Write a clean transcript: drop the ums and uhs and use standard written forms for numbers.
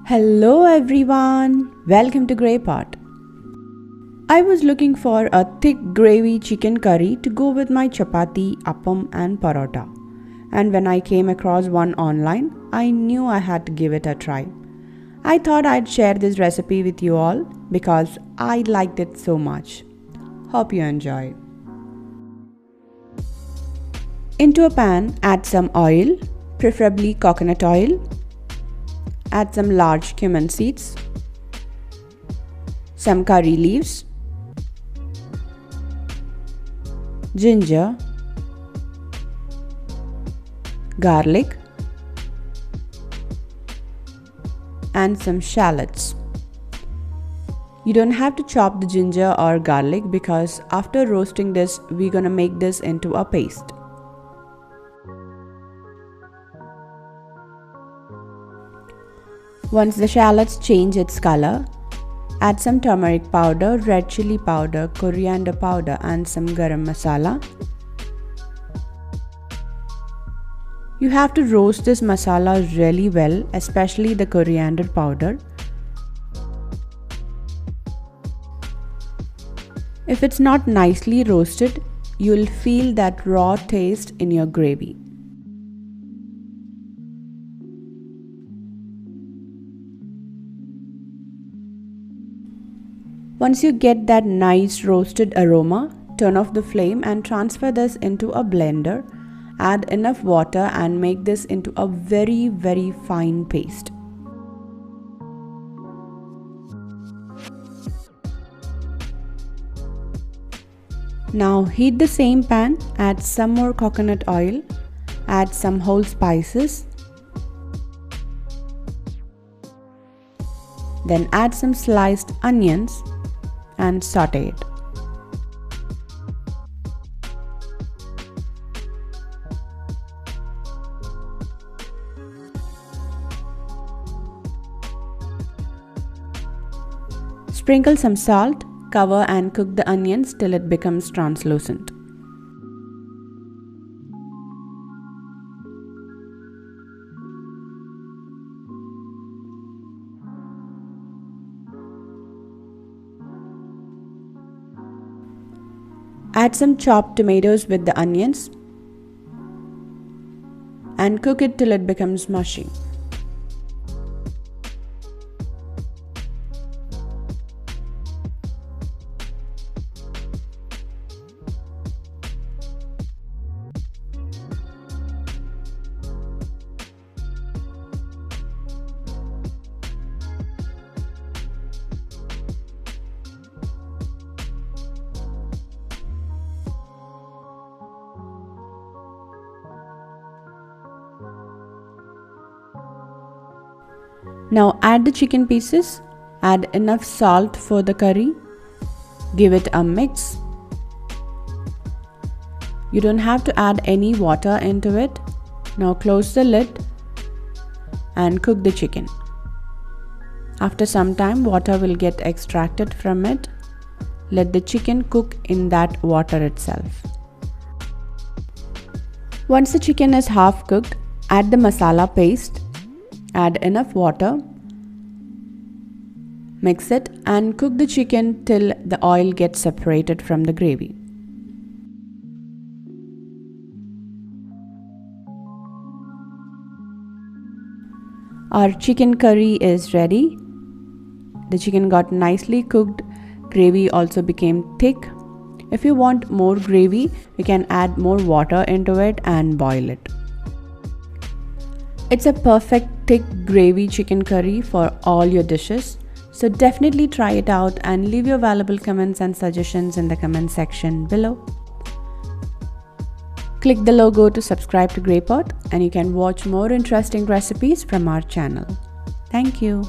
Hello everyone, welcome to Grey Pot. I was looking for a thick gravy chicken curry to go with my chapati, appam and parotta. And when I came across one online, I knew I had to give it a try. I thought I'd share this recipe with you all because I liked it so much. Hope you enjoy. Into a pan, add some oil, preferably coconut oil. Add some large cumin seeds, some curry leaves, ginger, garlic, and some shallots. You don't have to chop the ginger or garlic because after roasting this, we're gonna make this into a paste. Once the shallots change its color, add some turmeric powder, red chili powder, coriander powder and some garam masala. You have to roast this masala really well, especially the coriander powder. If it's not nicely roasted, you'll feel that raw taste in your gravy. Once you get that nice roasted aroma, turn off the flame and transfer this into a blender. Add enough water and make this into a very fine paste. Now heat the same pan, add some more coconut oil, add some whole spices, then add some sliced onions and saute it. Sprinkle some salt, cover and cook the onions till it becomes translucent. Add some chopped tomatoes with the onions and cook it till it becomes mushy. Now add the chicken pieces, add enough salt for the curry, give it a mix. You don't have to add any water into it. Now close the lid and cook the chicken. After some time, water will get extracted from it. Let the chicken cook in that water itself. Once the chicken is half cooked, add the masala paste. Add enough water, mix it and cook the chicken till the oil gets separated from the gravy. Our chicken curry is ready. The chicken got nicely cooked, gravy also became thick. If you want more gravy, you can add more water into it and boil it. It's a perfect thick gravy chicken curry for all your dishes. So definitely try it out and leave your valuable comments and suggestions in the comment section below. Click the logo to subscribe to Grey Pot and you can watch more interesting recipes from our channel. Thank you.